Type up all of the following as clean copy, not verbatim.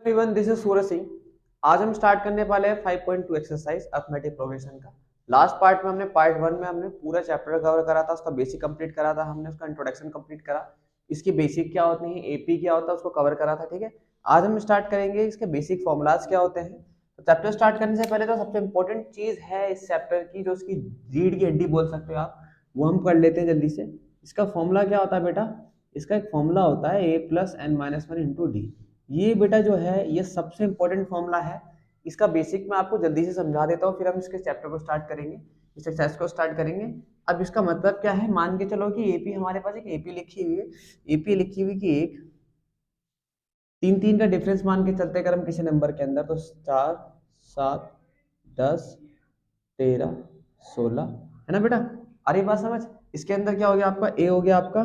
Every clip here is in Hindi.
Everyone, this is Suraj Singh. आज हम स्टार्ट करने वाले हैं 5.2 एक्सरसाइज अर्थमेटिक प्रोग्रेशन का। लास्ट पार्ट में हमने पार्ट 1 में हमने पूरा चैप्टर कवर करा था, उसका बेसिक कंप्लीट करा था, हमने उसका इंट्रोडक्शन कंप्लीट करा, इसकी बेसिक क्या होती है, एपी क्या होता है, उसको कवर करा था। ठीक है, आज हम स्टार्ट करेंगे इसके बेसिक फॉर्मूलाज क्या होते हैं। तो चैप्टर स्टार्ट करने से पहले तो सबसे इंपॉर्टेंट चीज है इस चैप्टर की, जो उसकी रीढ़ की हड्डी बोल सकते हो आप, वो हम कर लेते हैं जल्दी से। इसका फॉर्मूला क्या होता है बेटा? इसका एक फॉर्मूला होता है A plus N minus one into D. ये बेटा जो है ये सबसे इंपॉर्टेंट फॉर्मूला है। इसका बेसिक मैं आपको जल्दी से समझा देता हूँ, फिर हम इसके चैप्टर को स्टार्ट करेंगे, इस एक्सरसाइज को स्टार्ट करेंगे। अब इसका मतलब क्या है, मान के चलो कि एपी, हमारे पास एक एपी लिखी हुई है, एपी लिखी हुई कि एक तीन तीन का डिफरेंस मान के चलते अगर हम किसी नंबर के अंदर, तो 4 7 10 13 16 है ना बेटा। अरे बात समझ, इसके अंदर क्या हो गया आपका, ए हो गया आपका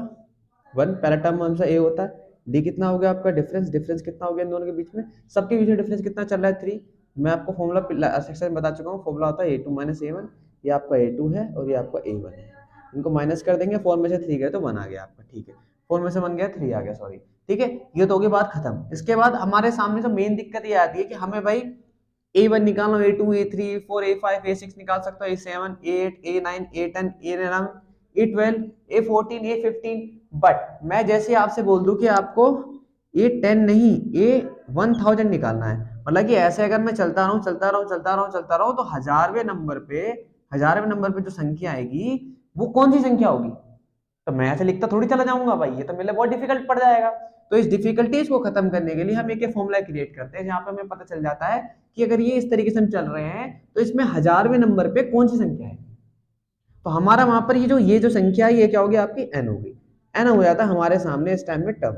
1, पहला टर्म हमेशा ए होता है। डी कितना हो गया आपका, डिफरेंस, डिफरेंस कितना हो गया इन दोनों के बीच में, सबके बीच में डिफरेंस कितना चल रहा है 3। मैं आपको फॉर्मूला सेक्शन में बता चुका हूँ, फॉर्मूला होता है ए टू माइनस ए वन। ये आपका ए टू है और ये आपका ए वन है, इनको माइनस कर देंगे, 4 में से 3 गए तो 1 आ गया आपका। ठीक है, 4 में से 1 गया, 3 आ गया, सॉरी। ठीक है, ये तो होगी बात खत्म। इसके बाद हमारे सामने जो मेन दिक्कत ये आती है कि हमें भाई A1 निकालो, A2, A3, A4, A5, A6 निकाल सकते हो, A7, A8, A9, A10, A11, A12, A14, A15। But मैं जैसे आपसे बोल दूं कि आपको A10 नहीं, A1000 निकालना है, मतलब कि ऐसे अगर मैं चलता रहूं चलता रहूं चलता रहूं चलता रहूं तो हजारवें नंबर पे जो संख्या आएगी वो कौन सी संख्या होगी? तो मैं ऐसे लिखता थोड़ी चला जाऊंगा भाई, ये तो मेरे लिए बहुत डिफिकल्ट पड़ जाएगा। तो इस डिफिकल्टीज को खत्म करने के लिए हम एक फॉर्मूला क्रिएट करते हैं, जहां पे हमें पता चल जाता है कि अगर ये इस तरीके से हम चल रहे हैं तो इसमें हजारवें नंबर पे कौन सी संख्या है। तो हमारा वहां पर ये जो संख्या है ये क्या होगी आपकी, एन होगी। एन हो जाता है हमारे सामने इस टाइम में टर्म।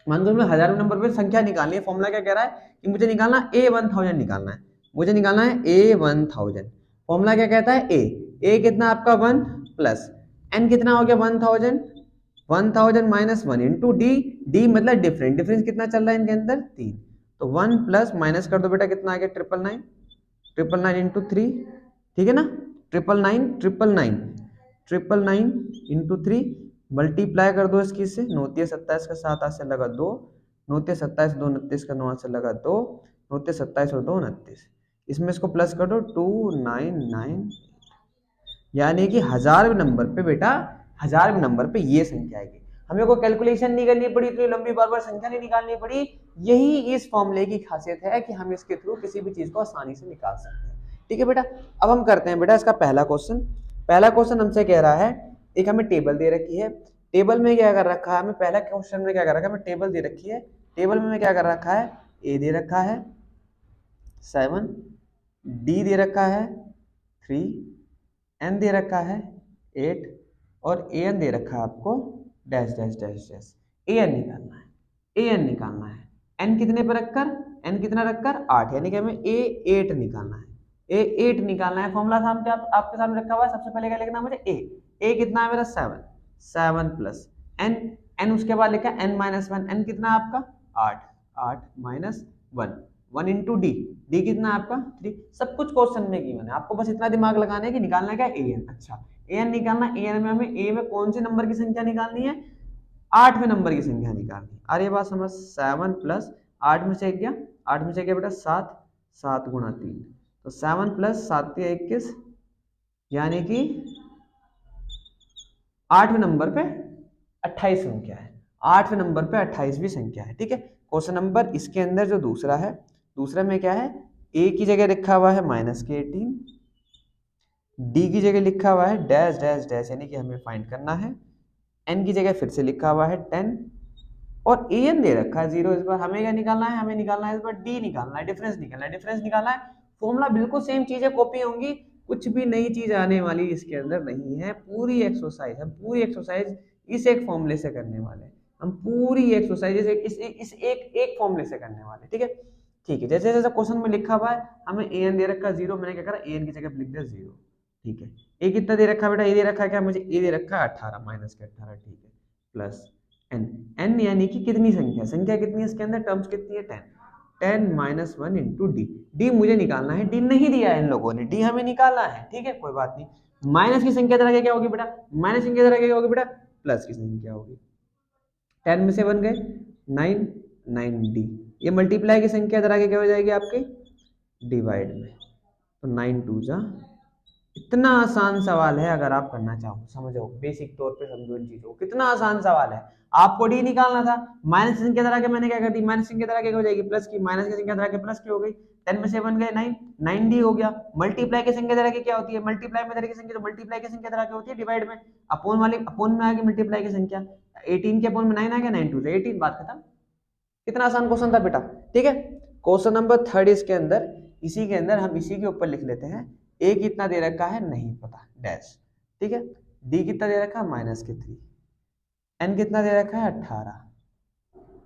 मान लो मैं हजारवें नंबर पे संख्या निकालनी है, फॉर्मूला क्या कह रहा है कि मुझे निकालना A1000 निकालना है, मुझे निकालना है A1000। फॉर्मूला क्या कहता है, ए कितना आपका 1 प्लस एन कितना हो गया 1000, 1000 माइनस 1 इंटू डी, डी मतलब डिफरेंस, डिफरेंस कितना चल रहा है इनके अंदर 3। तो 1 प्लस माइनस कर दो बेटा, कितना आ गया 999, 999 इंटू 3। ठीक है ना, 999 999 इंटू 3, मल्टीप्लाई कर दो इसकी से, 9 27 का 7 से लगा 2, 9 27 2 29 का 9 से लगा 2, 9 27 और 2 29, इसमें इसको प्लस कर दो 299। यानी कि हजारवें नंबर पे बेटा, हजारवें नंबर पे ये संख्या आएगी। हमें कोई कैलकुलेशन नहीं करनी पड़ी, इतनी लंबी बार बार संख्या नहीं निकालनी पड़ी। यही इस फॉर्मूले की खासियत है कि हम इसके थ्रू किसी भी चीज को आसानी से निकाल सकते हैं। ठीक है बेटा, अब हम करते हैं बेटा इसका पहला क्वेश्चन। पहला क्वेश्चन हमसे कह रहा है, एक हमें टेबल दे रखी है, टेबल में क्या कर रखा है, हमें पहला क्वेश्चन में क्या कर रखा है, हमें टेबल दे रखी है, टेबल में क्या कर रखा है, ए दे रखा है 7, डी दे रखा है 3, एन दे रखा है 8 और ए एन दे रखा है आपको dash dash dash dash. A N निकालना है, ए एन निकालना है, एन कितने पर रखकर, एन कितना रखकर 8, यानी कि हमें ए 8 निकालना है, ए 8 निकालना है। फॉर्मूला सामने आपके सामने रखा हुआ है, सबसे पहले क्या लिखना है मुझे, ए कितना है मेरा 7, 7 प्लस एन, एन उसके बाद लिखा एन माइनस 1, एन कितना है आपका 8, 8 माइनस 1, 1 इंटू डी, डी कितना है आपका 3। सब कुछ क्वेश्चन में गिवन है, आपको बस इतना दिमाग लगाना है कि निकालना क्या, ए एन। अच्छा, ए एन निकालना, ए एन में हमें ए में कौन से नंबर की संख्या निकालनी है, 8वें नंबर की संख्या निकालनी है। अरे बात समझ, 7 प्लस 8 में से गया, 8 में से गया बेटा 7, 7 गुणा 3, तो 7 प्लस 7 21, यानी कि 8वें नंबर पे 28 संख्या है, 8वें नंबर पे 28वीं संख्या है। ठीक है, क्वेश्चन नंबर इसके अंदर जो दूसरा है, दूसरे में क्या है, ए की जगह लिखा हुआ है माइनस के 18, डी की जगह लिखा हुआ है डैश डैश डैश, यानी कि हमें फाइंड करना है, एन की जगह फिर से लिखा हुआ है 10 और ए एन दे रखा है 0। इस बार हमें क्या निकालना है, हमें निकालना है इस बार डी निकालना है, डिफरेंस निकालना है, डिफरेंस निकालना है। फॉर्मूला बिल्कुल सेम चीजें कॉपी होंगी, कुछ भी नई चीज आने वाली इसके अंदर नहीं है। पूरी एक्सरसाइज, हम पूरी एक्सरसाइज इस एक फॉर्मूले से करने वाले हैं, हम पूरी एक्सरसाइज इस एक फॉर्मूले से करने वाले। ठीक है, ठीक है, जैसे जैसे क्वेश्चन में लिखा हुआ है, हमें ए एन दे रखा है 0, मैंने क्या करा, ए एन की जगह लिख दिया 0। ठीक है, ए कितना दे रखा है बेटा, ए दे रखा है क्या मुझे, ए दे रखा है 18 माइनस के 18। ठीक है, प्लस एन, एन यानी कि कितनी संख्या, संख्या कितनी है इसके अंदर, टर्म्स कितनी है 10, 10 माइनस 1 इंटू डी, डी मुझे निकालना है, डी नहीं दिया है इन लोगों ने, डी हमें निकालना है। ठीक है, कोई बात नहीं, माइनस की संख्या तरह क्या होगी बेटा, माइनस की संख्या तरह क्या होगी बेटा, प्लस की संख्या होगी, 10 में से 1 गए 9, 9 डी, ये मल्टीप्लाई की संख्या इधर आके क्या हो जाएगी आपकी डिवाइड में, तो 9 2 जा। इतना आसान सवाल है, अगर आप करना चाहो समझो, बेसिक तौर पे समझो इन चीजों को, कितना आसान सवाल है। आपको डी निकालना था, माइनस संख्या तरह के मैंने क्या कर दी, माइनस संख्या तरह के हो जाएगी प्लस की, माइनस की संख्या तरह के प्लस की हो गई, 10 में से 1 गए 9, 9 डी हो गया। मल्टीप्लाई की संख्या तरह की क्या होती है, मल्टीप्लाई में तरह की संख्या, तो मल्टीप्लाई की संख्या तरह की होती है डिवाइड में, अपोन वाली अपोन में आ गई मल्टीप्लाई की संख्या, 18 के अपोन में 9 आ गया, 9 2 से 18, बात खत्म। कितना आसान क्वेश्चन था बेटा, ठीक है। क्वेश्चन नंबर 3 इसके अंदर, इसी के अंदर हम इसी के ऊपर लिख लेते हैं, ए कितना दे रखा है नहीं पता डैश, ठीक है। डी कितना दे रखा है माइनस के 3, एन कितना दे रखा है 18,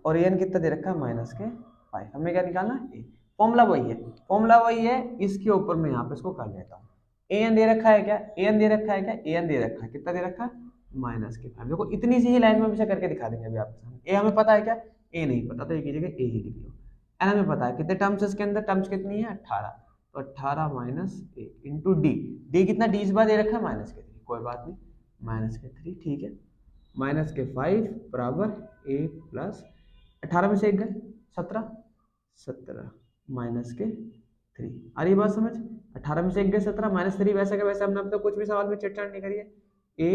और एन कितना दे रखा है माइनस के 5। हमें क्या निकालना है ए, फॉर्मूला वही है, फॉर्मूला वही है, इसके ऊपर मैं यहाँ पे इसको कर लेता हूँ। ए एन दे रखा है क्या, ए एन दे रखा है क्या, ए एन दे रखा है, कितना दे रखा है माइनस के 5। देखो इतनी सी ही लाइन में हमेशा करके दिखा देंगे अभी आपके सामने। ए हमें पता है क्या, ए नहीं पता, तो एक ही जगह ए ही लिख लो। एन हमें पता है कितने टर्म्स इसके अंदर, टर्म्स कितनी है 18, तो 18 माइनस 1 इंटू डी, डी कितना डी इस बार दे रखा है माइनस के 3, कोई बात नहीं, माइनस के 3, ठीक है, माइनस के 5 बराबर ए प्लस 18 में से 1 गए 17, 17 माइनस के 3। आ रही बात समझ, 18 में से 1 गए 17 माइनस 3, वैसे का वैसे हमने अब तक कुछ भी सवाल में चिटचाट नहीं करी है। ए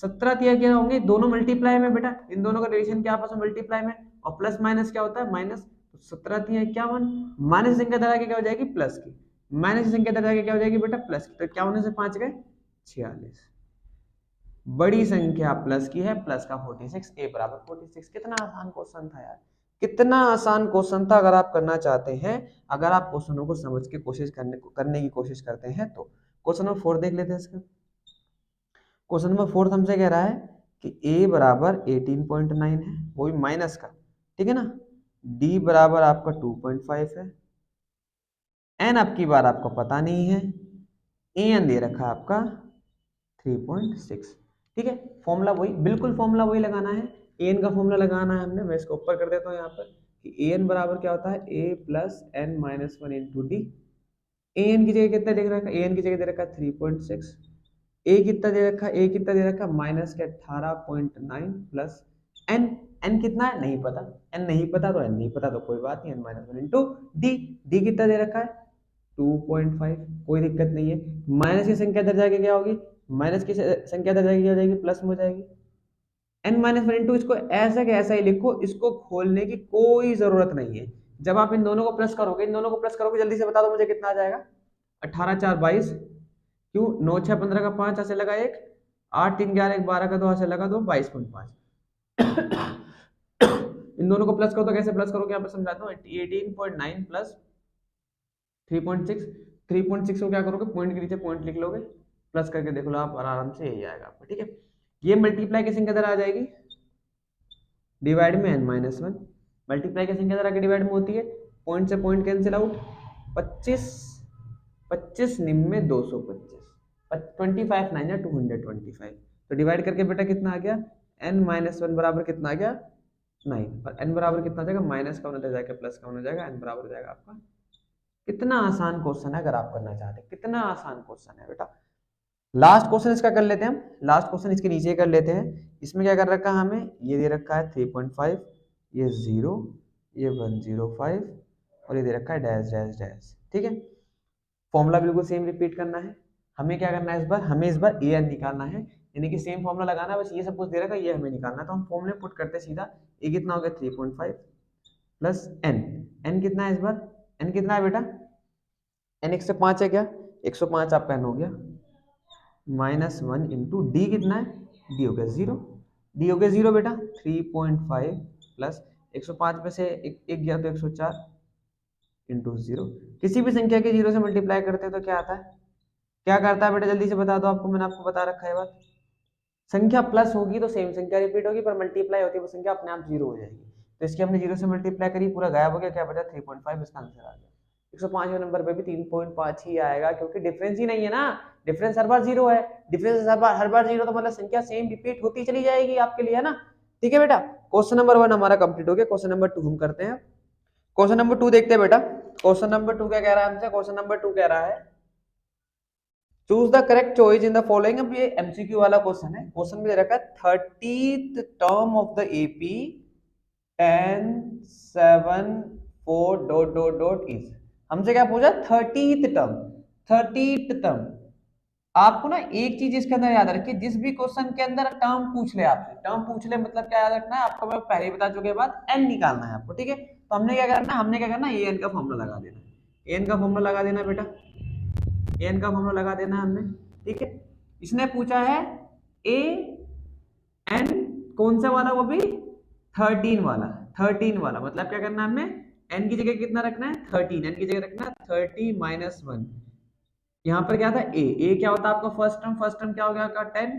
17 दिया क्या होंगे, दोनों मल्टीप्लाई में बेटा, इन दोनों का रिलेशन क्या आपस में मल्टीप्लाई में, और प्लस माइनस क्या होता है माइनस, तो 17 दिया 51, माइनस संख्या तरह की क्या हो जाएगी प्लस की, माइनस संख्या तरह की क्या हो जाएगी बेटा प्लस की, तो 51 से 5 गए 46, बड़ी संख्या प्लस की है, प्लस का 46, ए बराबर 46। कितना आसान क्वेश्चन था यार, कितना आसान क्वेश्चन था। अगर आप करना चाहते हैं, अगर आप क्वेश्चनों को समझ के कोशिश करने की कोशिश करते हैं तो। क्वेश्चन नंबर 4 देख लेते हैं इसका। क्वेश्चन नंबर 4 हमसे कह रहा है कि ए बराबर 18.9 है, वो भी माइनस का, ठीक है ना, डी बराबर आपका 2.5 है, एन आपकी बार आपको पता नहीं है, ए एन दे रखा आपका 3.6, ठीक है। फॉर्मूला वही, बिल्कुल फॉर्मूला वही लगाना है, ए एन का फॉर्मूला लगाना है हमने। मैं इसको ऊपर कर देता हूँ यहाँ पर कि ए एन बराबर क्या होता है, A plus N minus 1 into D. A N की जगह कितना देख रखा है, ए एन की जगह दे रखा है 3.6, ए कितना दे रखा है, ए कितना दे रखा है माइनस के 18.9 प्लस एन, एन कितना है नहीं पता, एन नहीं पता तो एन नहीं पता तो कोई बात नहीं, n minus 1 into d, d कितना दे रखा है 2.5, कोई दिक्कत नहीं है। माइनस की संख्या दर जाके क्या होगी, माइनस की संख्या दर जाके क्या हो जाएगी प्लस में हो जाएगी, एन माइनस 1 इंटू, इसको ऐसा के ऐसा ही लिखो, इसको खोलने की कोई जरूरत नहीं है। जब आप इन दोनों को प्लस करोगे, इन दोनों को प्लस करोगे, जल्दी से बता दो मुझे कितना आ जाएगा, 18 4 22, क्यों 9 6 15 का 5 ऐसे लगा 1, 8 3 11 1 12 का 2 ऐसे लगा 2, 22.5। इन दोनों को प्लस करो तो कैसे प्लस करोगे, यहाँ पे समझाता हूँ, 18.9 प्लस 3.6, 3.6 को क्या करोगे पॉइंट के नीचे पॉइंट लिख लोगे, प्लस करके देख लो आप आराम से, यही आएगा आपको, ठीक है। ये मल्टीप्लाई की संख्या तरह आ जाएगी डिवाइड में n माइनस 1, मल्टीप्लाई की संख्या तरह के डिवाइड में होती है, पॉइंट से पॉइंट कैंसिल आउट, 25 25 निम में 225, 25 9 या 225, तो डिवाइड करके बेटा कितना आ गया, n माइनस 1 बराबर कितना आ गया 9, और n बराबर कितना आ जाएगा माइनस का होना जाएगा प्लस का होना जाएगा, n बराबर हो जाएगा आपका। कितना आसान क्वेश्चन है अगर आप करना चाहते हैं, कितना आसान क्वेश्चन है बेटा। लास्ट क्वेश्चन इसका कर लेते हैं हम, लास्ट क्वेश्चन इसके नीचे कर लेते हैं। इसमें क्या कर रखा है हमें, ये दे रखा है 3.5, ये 0, ये 105, और ये दे रखा है डैश डैश डैश, ठीक है। फॉर्मूला बिल्कुल सेम रिपीट करना है, हमें क्या करना है इस बार, हमें इस बार ए एन निकालना है, यानी कि सेम फॉर्मूला लगाना है, बस ये सब कुछ दे रखा है ये हमें निकालना है, तो हम फॉर्मूले पुट करते हैं सीधा। ए कितना हो गया 3.5 प्लस एन, एन कितना है इस बार, एन कितना है बेटा, एन 105 है क्या, 105 आपका एन हो गया, माइनस 1 इंटू डी कितना है, डी हो गया 0, डी हो गया 0 बेटा, 3.5 प्लस 105 में से एक गया तो 104 इंटू 0। किसी भी संख्या के 0 से मल्टीप्लाई करते हैं तो क्या आता है, क्या करता है बेटा जल्दी से बता दो, आपको मैंने आपको बता रखा है बात। संख्या प्लस होगी तो सेम संख्या रिपीट होगी, पर मल्टीप्लाई होती है वो संख्या अपने आप 0 हो जाएगी, तो इसकी हमने 0 से मल्टीप्लाई करी, पूरा गायब हो गया, क्या बचा 3.5, इसका आंसर आ गया। 105वें नंबर पे भी 3.5 ही आएगा, क्योंकि डिफरेंस ही नहीं है ना, डिफरेंस हर बार 0 है, डिफरेंस हर बार 0, तो मतलब संख्या सेम रिपीट होती चली जाएगी आपके लिए, है ना, ठीक है बेटा। क्वेश्चन नंबर 1 हमारा कंप्लीट हो गया, क्वेश्चन नंबर 2 हम करते हैं। क्वेश्चन नंबर 2 देखते हैं बेटा। क्वेश्चन नंबर 2 क्या कह रहा है हमसे, क्वेश्चन नंबर 2 कह रहा है choose the correct choice in the following. अब ये एमसीक्यू वाला क्वेश्चन है, क्वेश्चन में दे रखा है 30th term of the AP 10 7 4 dot dot dot is. हमसे क्या पूछा? 30th term. 30th term. आपको ना एक चीज इसके अंदर याद रखिए, जिस भी क्वेश्चन के अंदर टर्म पूछ ले आपसे, टर्म पूछ ले मतलब क्या याद रखना है आपको, मैं पहले ही बता चुके के बाद एन निकालना है आपको, ठीक है। तो हमने क्या करना है, हमने क्या करना है, ए एन का फॉर्मूला लगा देना, ए एन का फॉर्मूला लगा देना बेटा, ए एन का फॉर्मूला लगा देना हमने, ठीक है। इसने पूछा है ए एन कौन सा वाला, वो भी 13 वाला, 13 वाला। मतलब क्या करना है हमने, एन की जगह कितना रखना है, 13, एन की जगह रखना है 30 माइनस 1। यहाँ पर क्या था, ए क्या होता है आपका फर्स्ट टर्म क्या हो गया आपका 10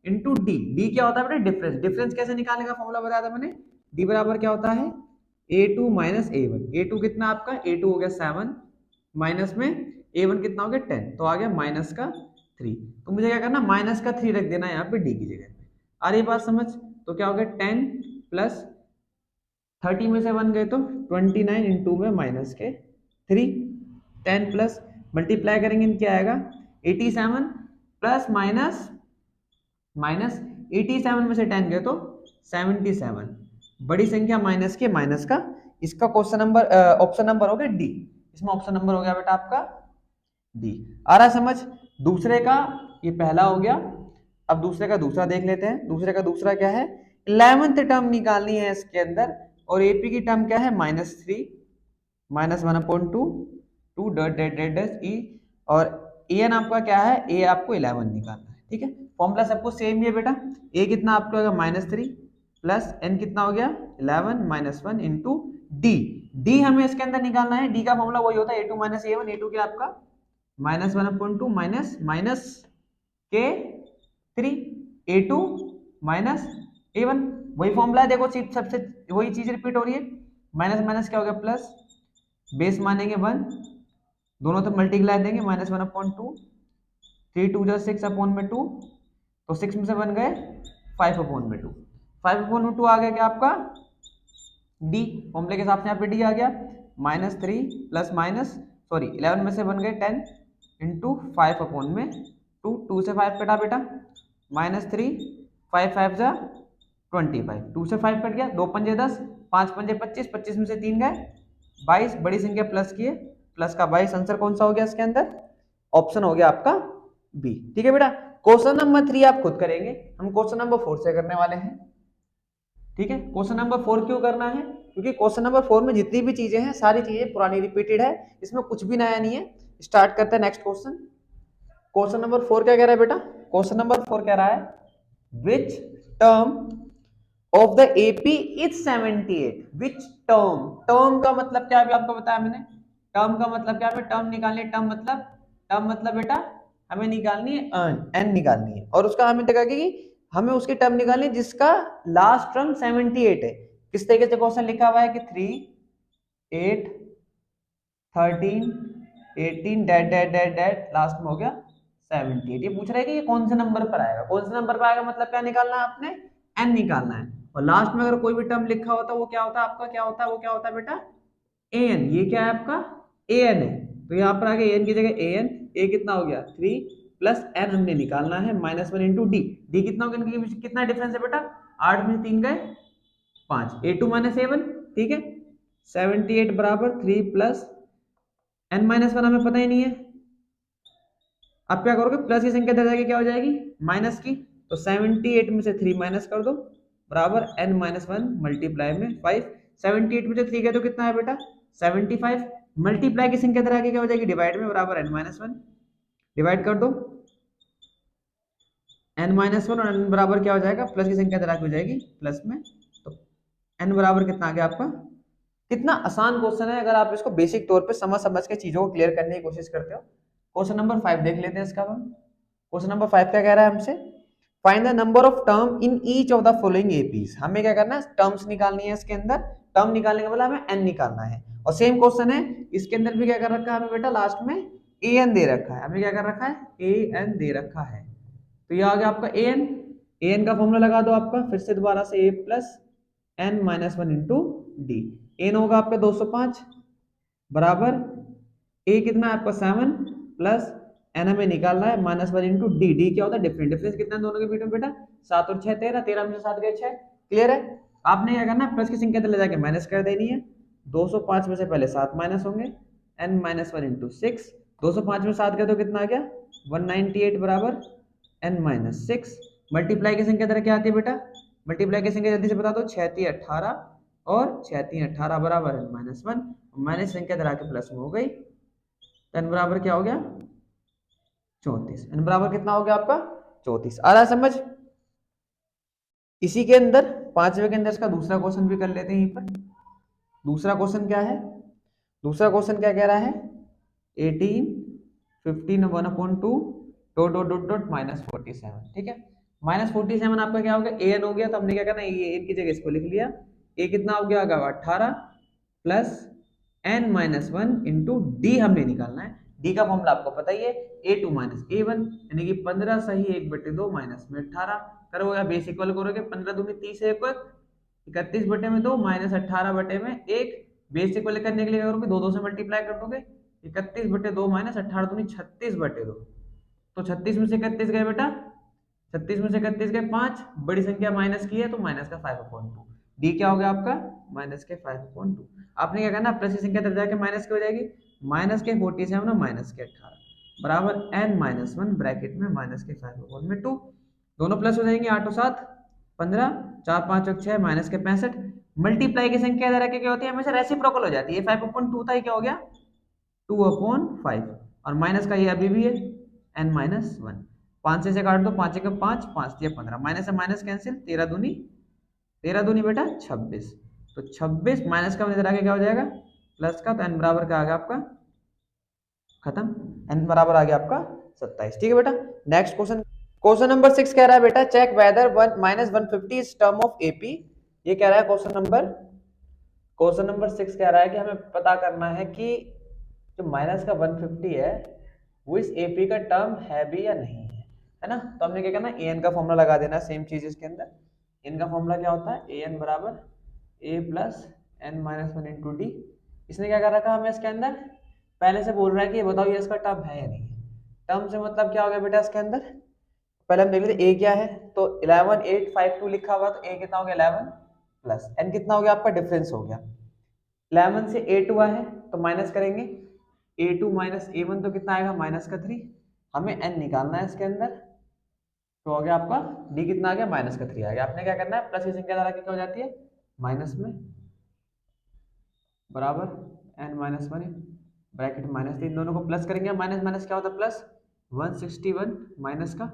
इंटू डी, डी क्या होता है बेटा डिफरेंस, डिफरेंस कैसे निकालने का फॉर्मूला बताया था मैंने, डी बराबर क्या होता है a2 माइनस a1, a2 कितना आपका, a2 हो गया 7 माइनस में a1 कितना हो गया 10, तो आ गया माइनस का 3। तो मुझे क्या करना, माइनस का 3 रख देना है यहाँ पे डी की जगह पे। आ रही बात समझ? तो क्या हो गया 10 प्लस 30 में से 1 गए तो 29 इंटू में माइनस के 3, 10 प्लस मल्टीप्लाई करेंगे क्या आएगा 87 प्लस माइनस माइनस 87 में से 10 गए तो 77, बड़ी संख्या माइनस के माइनस का। इसका क्वेश्चन नंबर ऑप्शन नंबर हो गया डी, इसमें ऑप्शन नंबर हो गया बेटा आपका डी। आ रहा समझ? दूसरे का ये पहला हो गया, अब दूसरे का दूसरा देख लेते हैं। दूसरे का दूसरा क्या है, 11th टर्म निकालनी है इसके अंदर, और एपी की टर्म क्या है -3 minus 1/2 2 dot dot dot dot ई, और ए एन आपका क्या है, ए आपको 11 निकालना है, ठीक है। फॉर्मूला सबको सेम ही है बेटा, ए कितना आपका होगा -3 प्लस एन कितना हो गया 11 माइनस 1 इंटू डी, डी हमें इसके अंदर निकालना है, डी का फॉर्मूला वही होता है a2 माइनस a1, a2 क्या आपका -1/2 माइनस माइनस के 3 a2 माइनस a1, वही फॉर्मूला है, देखो सबसे वही चीज रिपीट हो रही है, माइनस माइनस क्या हो गया प्लस, बेस मानेंगे 1, दोनों तरफ मल्टीप्लाई देंगे -1/2, 3 2 जा 6 अपॉन में 2, तो 6 में से बन गए 5 अपॉन में 2, 5 अपॉन में 2 आ गया क्या आपका डी, फॉर्मूले के हिसाब से यहाँ पे डी आ गया -3 प्लस माइनस 11 में से बन गए 10 इंटू 5 अपॉन में 2, 2 से 5 कटा बेटा -3, 5 5 जा 25, 2 से 5 कट गया, 2 पंजे 10, 5 पंजे 25, 25 में से 3 गए 22, बड़ी संख्या प्लस की है, प्लस का 22, आंसर कौन सा हो गया इसके अंदर, ऑप्शन हो गया आपका बी, ठीक है बेटा। क्वेश्चन नंबर 3 आप खुद करेंगे, हम क्वेश्चन नंबर 4 से करने वाले हैं, ठीक है। क्वेश्चन नंबर 4 क्यों करना है, क्योंकि क्वेश्चन नंबर 4 में जितनी भी चीजें हैं सारी चीजें पुरानी रिपीटेड है, इसमें कुछ भी नया नहीं है। स्टार्ट करते हैं नेक्स्ट क्वेश्चन। क्वेश्चन नंबर 4 क्या कह रहा है बेटा, क्वेश्चन नंबर 4 कह रहा है विच term of the AP is 78, which term, term का मतलब क्या है आपको बताया मैंने, टर्म का मतलब क्या है, टर्म निकालनी है, टर्म मतलब बेटा हमें निकालनी है एन निकालनी है, और उसका हमें देखा कि हमें उसकी टर्म निकालनी है जिसका लास्ट टर्म 78 है। किस तरीके से क्वेश्चन लिखा हुआ है कि 3 8 13 18 that that that that last में हो गया 78, ये पूछ रहा है कि ये कौन से नंबर पर आएगा, कौन से नंबर पर आएगा मतलब क्या निकालना है आपने, एन निकालना है। और लास्ट में अगर कोई भी टर्म लिखा होता है वो क्या होता है आपका, क्या होता है वो क्या होता है बेटा ए एन, ये क्या है आपका ए एन है, तो यहाँ पर आगे ए एन की जगह ए एन, ए कितना हो गया 3 प्लस एन हमने निकालना है -1 इंटू डी, डी कितना हो गया, कितना डिफरेंस है बेटा 8 में 3 गए 5, a2 माइनस a1, ठीक है। 78 बराबर 3 प्लस n माइनस 1 हमें पता ही नहीं है, अब क्या करोगे प्लस की संख्या इधर जाके क्या हो जाएगी माइनस की, तो 78 में से 3 माइनस कर दो बराबर n माइनस 1 मल्टीप्लाई में 5, 78 में से 3 गए तो कितना है बेटा 75, मल्टीप्लाई की संख्या इधर आके क्या हो जाएगी डिवाइड में बराबर n माइनस 1, डिवाइड कर दो n माइनस 1 और n बराबर क्या हो जाएगा प्लस की संख्या इधर आके हो जाएगी प्लस में, तो n बराबर कितना आ गया आपका। कितना आसान क्वेश्चन है, अगर आप इसको बेसिक तौर पे समझ के चीजों को क्लियर करने की कोशिश करते हो। क्वेश्चन नंबर 5 देख लेते हैं इसका। क्वेश्चन नंबर 5 क्या कह रहा है हमसे, find the number of term in each of the following APs, हमें क्या करना है टर्म्स निकालनी है इसके अंदर, टर्म निकालने का मतलब हमें n निकालना है, और सेम क्वेश्चन है इसके अंदर भी क्या कर रखा है हमें बेटा लास्ट में an दे रखा है, हमें क्या कर रखा है an दे रखा है, तो ये आ गया आपका an का फॉर्मूला लगा दो आपका फिर से दोबारा से a plus n minus 1 into d, n होगा आपका 205 बराबर a कितना है आपका 7 प्लस n हमें निकालना है -1 इंटू डी, डी क्या होता है डिफरेंस, डिफरेंस कितना है दोनों के बीच में बेटा 7 और 6 13, 13 में से 7 गए 6, क्लियर है। आपने क्या करना है प्लस की संख्या ले जाके माइनस कर देनी है, 205 में से पहले 7 माइनस होंगे, n माइनस 1 इंटू 6, 205 में 7 गए तो कितना आ गया 198 बराबर n माइनस 6। मल्टीप्लाई की संख्या तरह क्या आती है बेटा, मल्टीप्लाई की संख्या जल्दी से बता दो, 6 3 18 और 6 3 18 बराबर n माइनस 1, माइनस संख्या तरह के प्लस में हो गई, तो n बराबर क्या हो गया 34। n बराबर कितना हो गया आपका 34। आ रहा है समझ। इसी के अंदर पांचवे के अंदर इसका दूसरा क्वेश्चन भी कर लेते हैं। यहीं पर दूसरा क्वेश्चन क्या है, दूसरा क्वेश्चन क्या कह रहा है 18 15 1/2 dot dot dot dot minus 47। ठीक है, माइनस 47 आपका क्या हो गया an हो गया, तो हमने क्या करना है ये की जगह इसको लिख लिया, a कितना हो गया 18 plus n minus 1 into D हमने निकालना है, डी का फॉर्मूला आपको पता ही है a2 माइनस a1 यानी कि 15 सही 1/2 माइनस में 18 करोगे, बेस इक्वल करोगे 15 दूनी 30 है 31/2 माइनस 18/1, बेस इक्वल करने के लिए करोगे 2 से मल्टीप्लाई कर दोगे, 31/2 माइनस 18 दूनी 36/2, तो 36 में से 31 गए बेटा, 36 में से 31 गए 5, बड़ी संख्या माइनस की है तो माइनस का 5/2, डी क्या हो गया आपका माइनस के 5/2। आपने क्या करना प्लस की संख्या तरफ जाके माइनस की हो जाएगी, माइनस के 47 माइनस के 18 बराबर n माइनस 1 ब्रैकेट में माइनस के 5/2, दोनों प्लस हो जाएंगे 8 और 7 15, 4 5 और 6 माइनस के 65। मल्टीप्लाई की संख्या इधर आके क्या होती है हमेशा रेसिप्रोकल हो जाती है, 5/2 था ये क्या हो गया 2/5 और माइनस का ये अभी भी है n माइनस 1, 5 से काट दो 5 के 5 5 दिया 15, माइनस से माइनस कैंसिल, 13 दूनी बेटा 26, तो 26 माइनस का इधर आके क्या हो जाएगा प्लस का, तो n बराबर क्या आ गया आपका खत्म, n बराबर आ गया आपका 27। ठीक है बेटा, नेक्स्ट क्वेश्चन, क्वेश्चन नंबर 6 कह रहा है बेटा check whether minus 150 is term of AP. ये कह रहा है क्वेश्चन नंबर 6 कह रहा है कि हमें पता करना है कि जो माइनस का 150 है वो इस एपी का टर्म है भी या नहीं है ना। तो हमने क्या करना है an का फॉर्मूला लगा देना, सेम चीज इसके अंदर n का फॉर्मूला क्या होता है an बराबर a plus n minus 1 into D. इसने क्या कर रखा हमें इसके अंदर पहले से बोल रहा है कि ये बताओ ये इसका टर्म है या नहीं है। टर्म से मतलब क्या हो गया बेटा इसके अंदर, पहले हम देख लेते a क्या है, तो 11852 लिखा हुआ, तो a कितना हो गया 11 प्लस n कितना हो गया आपका डिफरेंस हो गया, 11 से a2 है तो माइनस करेंगे, a2 माइनस a1 तो कितना आएगा माइनस का 3, हमें n निकालना है इसके अंदर, तो हो गया आपका d कितना आ गया माइनस का 3 आ गया। आपने क्या करना है प्लस की संख्या द्वारा क्या हो जाती है माइनस में बराबर n माइनस 1 ब्रैकेट माइनस 3, दोनों को प्लस करेंगे, माइनस माइनस क्या होता है प्लस, 161 माइनस का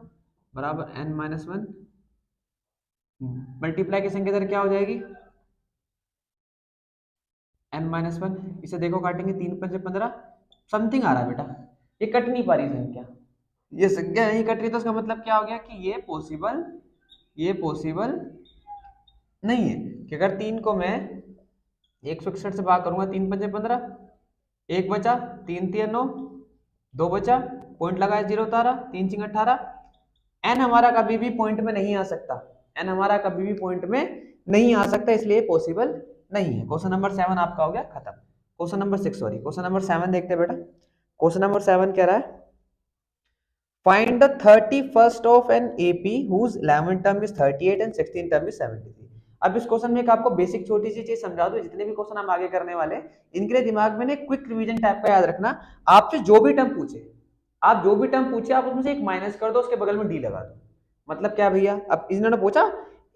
बराबर n माइनस 1, मल्टीप्लाई की संख्या इधर क्या हो जाएगी n माइनस 1, इसे देखो काटेंगे 3 5 15 समथिंग आ रहा है बेटा, ये कट नहीं पा रही संख्या, ये संख्या नहीं कट रही, तो इसका मतलब क्या हो गया कि ये पॉसिबल नहीं है कि अगर 3 को मैं 161 से भाग करूंगा 3 5 15, 1 बचा 3 3 9, 2 बचा पॉइंट लगाया 0 उतारा 3 6 18, n हमारा कभी भी पॉइंट में नहीं आ सकता, n हमारा कभी भी पॉइंट में नहीं आ सकता, इसलिए पॉसिबल नहीं है। क्वेश्चन नंबर 7 आपका हो गया खत्म। Question number 6 sorry question number 7 देखते हैं बेटा। क्वेश्चन नंबर 7 कह रहा है find the 31st of N AP whose 11 term is 38 and 16 term is 73। अब इस क्वेश्चन में एक आपको बेसिक छोटी सी चीज समझा दो, जितने भी क्वेश्चन हम आगे करने वाले इनके लिए दिमाग में क्विक रिवीजन टाइप का याद रखना, आपसे जो भी टर्म पूछे आप उसमें से एक माइनस कर दो, उसके बगल में डी लगा दो। मतलब क्या भैया, अब इन्होंने पूछा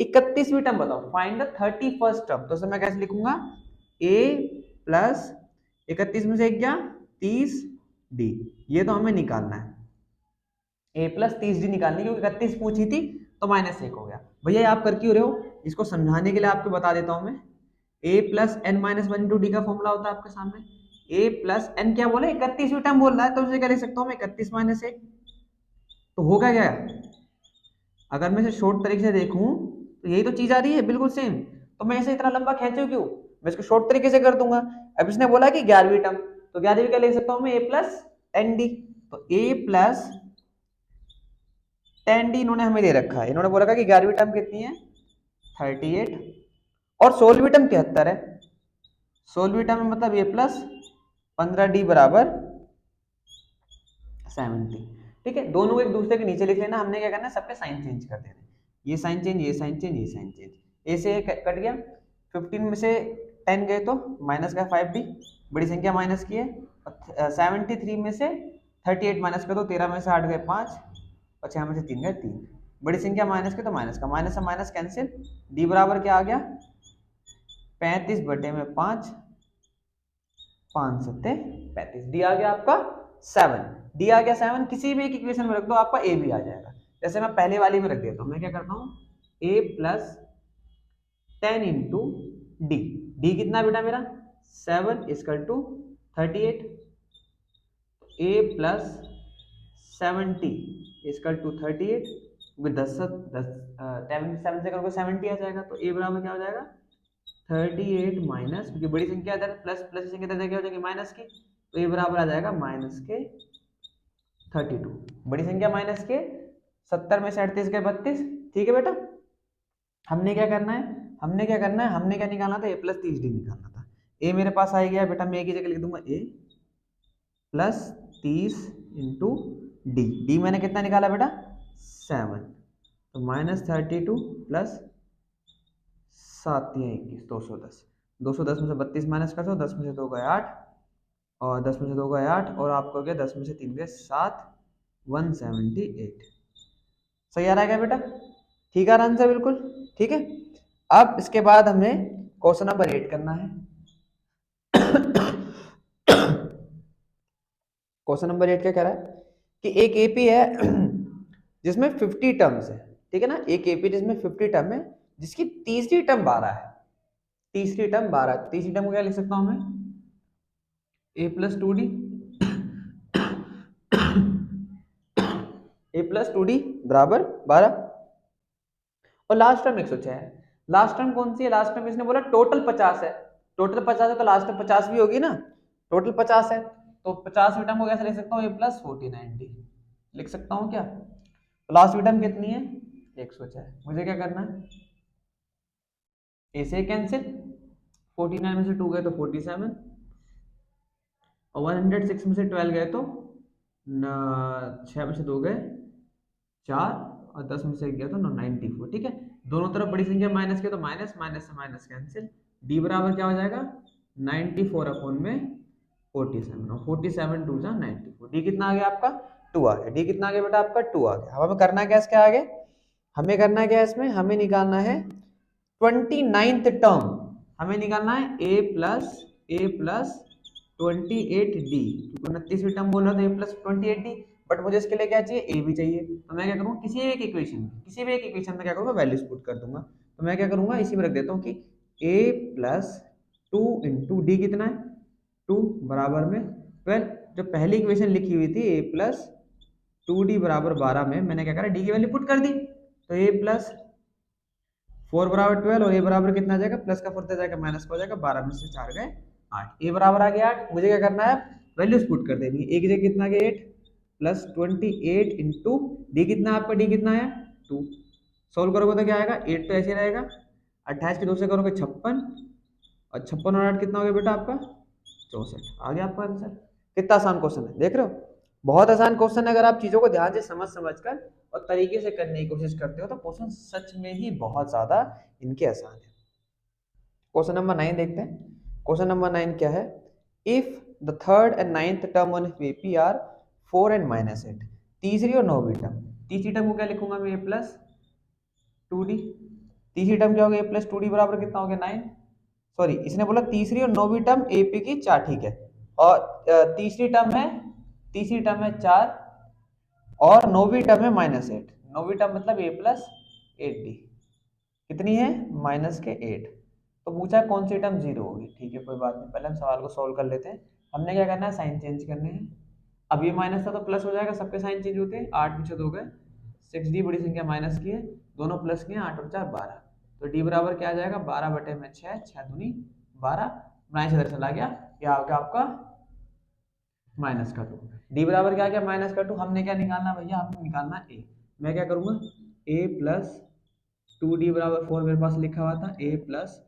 31वीं टर्म बताओ, फाइंड द 31st टर्म, तो मैं कैसे लिखूंगा a प्लस 31 में से क्या 30 डी, ये तो हमें निकालना है a प्लस 30 डी निकालनी, क्योंकि 31 पूछी थी तो माइनस 1 हो गया। भैया आप कर क्यों रहे हो, इसको समझाने के लिए आपको बता देता हूं मैं, a plus n minus 1 into D का फॉर्मूला होता है आपके सामने, a प्लस n क्या बोले 31वीं टर्म बोल रहा है, तो उसे क्या लिख सकता हूं मैं 31 माइनस 1, तो होगा क्या, अगर मैं इसे शॉर्ट तरीके से देखूं तो यही तो चीज आ रही है बिल्कुल सेम, तो मैं इसे इतना लंबा खींचूं क्यों, मैं इसको शॉर्ट तरीके से कर दूंगा। अब इसने बोला कि 11वीं टर्म, तो 11वीं क्या लिख सकता हूं मैं a प्लस 10d, तो a प्लस 10d इन्होंने हमें दे रखा है, इन्होंने बोला कि 11वीं टर्म कितनी है 38 और 16वीं टर्म 73 है, 16वीं टर्म मतलब a प्लस 15d बराबर 70। ठीक है, दोनों को एक दूसरे के नीचे लिख लेना, हमने क्या करना है सबके साइन चेंज कर देना, ये साइन चेंज ये साइन चेंज ये साइन चेंज, ए से कट गया 15 में से 10 गए तो माइनस का 5d, बड़ी संख्या माइनस की है। 73 में से 38 माइनस कर दो, 13 में से 8 गए 5 और 6 में से 3 गए 3। बड़ी संख्या माइनस की तो माइनस का, माइनस से माइनस कैंसिल, डी बराबर क्या आ गया 35/5, 5 सत्ते 35, डी आ गया आपका 7। डी आ गया 7, किसी भी एक इक्वेशन में रख दो आपका ए भी आ जाएगा। जैसे मैं पहले वाली में रख देता हूँ, मैं क्या करता हूँ a plus 10 into d, d कितना बेटा मेरा 7 equal to 38, a plus 70 equal to 38 with 10 7 से करोगे 70 आ जाएगा, तो a बराबर क्या हो जाएगा 38 माइनस, क्योंकि बड़ी संख्या इधर प्लस प्लस की संख्या इधर क्या हो जाएगी माइनस की, तो ये बराबर आ जाएगा माइनस के 32। बड़ी संख्या माइनस के 70 में से 38 के 32, ठीक है बेटा। हमने क्या करना है, हमने क्या निकालना था, a प्लस 30d निकालना था। a मेरे पास आ गया बेटा, मैं एक ही जगह लिख दूंगा a plus 30 into d, D मैंने कितना निकाला बेटा 7, तो माइनस 32 प्लस 7 या 21 210, 210 में से 32 माइनस कर दो, 10 में से 2 गए 8 और 10 में से 2 गए 8 और आपको गया 10 में से 3 गए 7, 178। सही आ रहा है क्या बेटा, ठीक आ रहा आंसर बिल्कुल, ठीक है। अब इसके बाद हमें क्वेश्चन नंबर 8 करना है। क्वेश्चन नंबर 8 क्या कह रहा है कि एक एपी है जिसमें 50 टर्म्स है, ठीक है ना, एक एपी जिसमें 50 टर्म है, जिसकी तीसरी टर्म 12 है, तीसरी टर्म 12, तीसरी टर्म को क्या लिख सकता हूं मैं a plus 2d, a plus 2d बराबर 12, और लास्ट टर्म 106 है। लास्ट टर्म कौन सी है, लास्ट टर्म इसने बोला टोटल 50 है, टोटल 50 है तो लास्ट टर्म 50 भी होगी ना, टोटल 50 है तो 50वीं टर्म को कैसे लिख सकता हूँ a प्लस 49d लिख सकता हूँ क्या, तो लास्ट टर्म कितनी है 106। मुझे क्या करना है a से कैंसिल, 49 में से 2 गए तो 47 और 106 में से 12 गए तो 6 में से 2 गए 4 और 10 में से 1 गया तो 94, ठीक है। दोनों तरफ बड़ी संख्या माइनस के तो माइनस, माइनस से माइनस कैंसिल, डी बराबर क्या हो जाएगा 94 अपॉन में 47 और 47 2 जा 94, डी कितना आ गया आपका 2 आ गया, डी कितना आ गया बेटा आपका 2 आ गया। अब हमें करना क्या इसके आगे, हमें करना क्या इसमें, हमें निकालना है 29th टर्म, हमें निकालना है a प्लस 28d, 29वीं टर्म बोल रहा था a प्लस 28d, बट मुझे इसके लिए क्या चाहिए a भी चाहिए, तो मैं क्या करूँगा किसी भी एक इक्वेशन में क्या करूँगा वैल्यूज पुट कर दूंगा। तो मैं क्या करूँगा इसी में रख देता हूँ कि a प्लस 2 इंटू डी कितना है 2 बराबर में 12, जो पहली इक्वेशन लिखी हुई थी a प्लस 2d बराबर 12 में मैंने क्या करा डी की वैल्यू पुट कर दी, तो a प्लस 4 बराबर 12 और a बराबर कितना आ जाएगा प्लस का 4 जाएगा माइनस का हो जाएगा, 12 में से 4 गए 8, a बराबर आ गया 8। मुझे क्या करना है वैल्यूज पुट कर देनी है, एक जगह कितना आ गया 8 प्लस 28 इंटू डी कितना आपका, डी कितना आया 2, सोल्व करोगे तो क्या आएगा 8 तो ऐसे रहेगा, 28 के 2 से करोगे 56 और 56 और 8 कितना हो गया बेटा आपका 64, आ गया आपका आंसर। कितना आसान क्वेश्चन है देख रहे हो, बहुत आसान क्वेश्चन है। अगर आप चीजों को ध्यान से समझ कर और तरीके से करने की कोशिश करते हो तो क्वेश्चन सच में ही बहुत ज्यादा इनके आसान है। क्वेश्चन नंबर 9 देखते हैं। क्वेश्चन नंबर 9 क्या है, if the third and ninth term on AP are 4 and -8, तीसरी और 9वीं टर्म, तीसरी टर्म को क्या लिखूंगा मैं a प्लस 2d, तीसरी टर्म क्या हो गया a प्लस 2d बराबर कितना हो गया 9, सॉरी इसने बोला तीसरी और 9वीं टर्म AP की 4, ठीक है, और तीसरी टर्म है 4 और 9वीं टर्म है -8, 9वीं टर्म मतलब a प्लस 8d कितनी है माइनस के 8, तो पूछा कौन सी टर्म 0 होगी, ठीक है कोई बात नहीं, पहले हम सवाल को सोल्व कर लेते हैं। हमने क्या करना है साइन चेंज करने हैं, अब ये माइनस था तो प्लस हो जाएगा, सबके साइन चेंज होते हैं, 8 पीछे 2 गए 6d बड़ी संख्या माइनस की है, दोनों प्लस किए 8 और 4 12, तो d बराबर क्या आ जाएगा 12 बटे में 6, 6 दूनी 12, माइनस इधर चला गया, ये आ गया आपका माइनस का 2, d बराबर क्या आ गया माइनस का 2। हमने क्या निकालना भैया, हमने निकालना a, मैं क्या करूँगा a प्लस 2d बराबर 4 मेरे पास लिखा हुआ था, a प्लस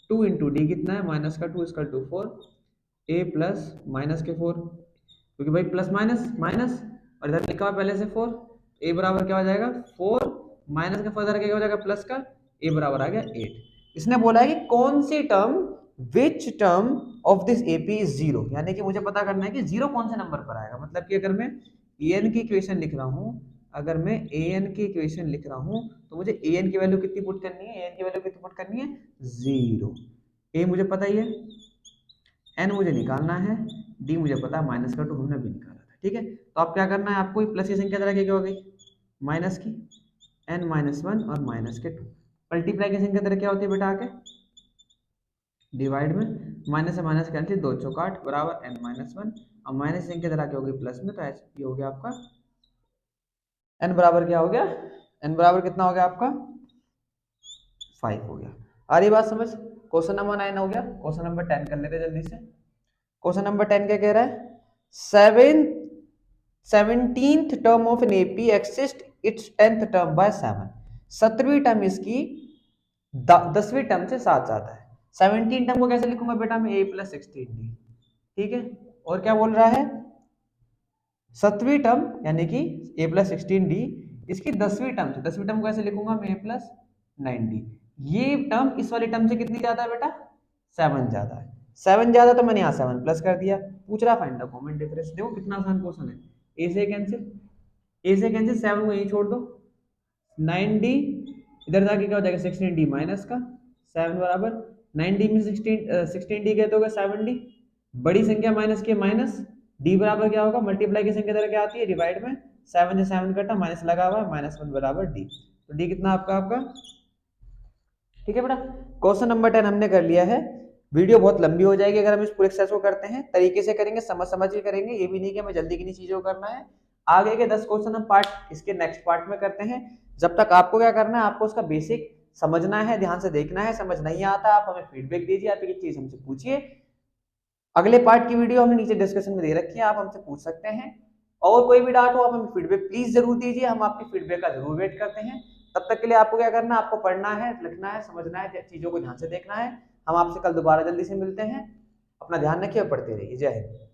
2 इंटू डी कितना है माइनस का 2 इसका 2 4, a प्लस माइनस के 4 क्योंकि भाई प्लस माइनस माइनस और इधर लिखा हुआ पहले से 4, a बराबर क्या हो जाएगा 4 माइनस का 4 इधर क्या हो जाएगा प्लस का, a बराबर आ गया 8। इसने बोला है कि कौन सी term which term of this AP is zero, यानी कि मुझे पता करना है कि जीरो कौन से नंबर पर आएगा। मतलब कि अगर मैं an की इक्वेशन लिख रहा हूँ, अगर मैं an की इक्वेशन लिख रहा हूँ तो मुझे an की वैल्यू कितनी पुट करनी है, an की वैल्यू कितनी पुट करनी है, जीरो। a मुझे पता ही है, n मुझे निकालना है, d मुझे पता है माइनस का 2 हमने भी निकाला था। ठीक है, तो आप क्या करना है, आपको प्लस की संख्या तरह क्या हो गई, माइनस की n माइनस 1 और माइनस के 2। मल्टीप्लाई की संख्या तरह क्या होती है बेटा, आके डिवाइड में माइनस से माइनस कैंसिल, 2 चौक 8 बराबर n माइनस 1 और माइनस संख्या तरह क्या होगी प्लस में, तो ये हो गया आपका n बराबर क्या हो गया, n बराबर कितना हो गया आपका 5 हो गया। आ रही बात समझ। क्वेश्चन नंबर 9 हो गया, क्वेश्चन नंबर 10 कर लेते जल्दी से। क्वेश्चन नंबर 10 क्या कह रहा है, 17th term of N AP exist it's 10th term by 7। 17वीं टर्म इसकी 10वीं टर्म से साथ जाता है। 17 टर्म को कैसे लिखूंगा बेटा मैं, a प्लस 16d। ठीक है, और क्या बोल रहा है, 7वीं टर्म यानी कि a प्लस 16d इसकी 10वीं टर्म से, 10वीं टर्म को कैसे लिखूंगा मैं, a प्लस 9d। ये टर्म इस वाली टर्म से कितनी ज्यादा है बेटा, 7 ज्यादा है। 7 ज्यादा तो मैंने यहाँ 7 प्लस कर दिया। पूछ रहा फाइंड द कॉमन डिफरेंस, देखो कितना आसान क्वेश्चन है। a से कैंसिल, a से कैंसिल, 7 को यहीं छोड़ दो, 9d इधर जाके क्या हो जाएगा 16d माइनस का 7 बराबर 9d में 16d कहते होगा 7d, बड़ी संख्या माइनस के माइनस, d बराबर क्या होगा, मल्टीप्लाई की संख्या तरह क्या आती है डिवाइड में, 7 से 7 कटा माइनस लगा हुआ है, माइनस 1 बराबर d। तो d कितना आपका ठीक है बेटा। क्वेश्चन नंबर 10 हमने कर लिया है। वीडियो बहुत लंबी हो जाएगी अगर हम इस पूरे एक्सरसाइज को करते हैं, तरीके से करेंगे, समझ के करेंगे, ये भी नहीं कि हमें जल्दी की चीजों को करना है। आगे के 10 क्वेश्चन हम पार्ट इसके नेक्स्ट पार्ट में करते हैं। जब तक आपको क्या करना है, आपको उसका बेसिक समझना है, ध्यान से देखना है। समझ नहीं आता आप हमें फीडबैक दीजिए, आप एक चीज हमसे पूछिए। अगले पार्ट की वीडियो हमने नीचे डिस्क्रिप्शन में दे रखी है, आप हमसे पूछ सकते हैं। और कोई भी डाउट हो आप हमें फीडबैक प्लीज जरूर दीजिए, हम आपकी फीडबैक का जरूर वेट करते हैं। तब तक के लिए आपको क्या करना है, आपको पढ़ना है, लिखना है, समझना है, चीजों को ध्यान से देखना है। हम आपसे कल दोबारा जल्दी से मिलते हैं। अपना ध्यान रखिए और पढ़ते रहिए। जय हिंद।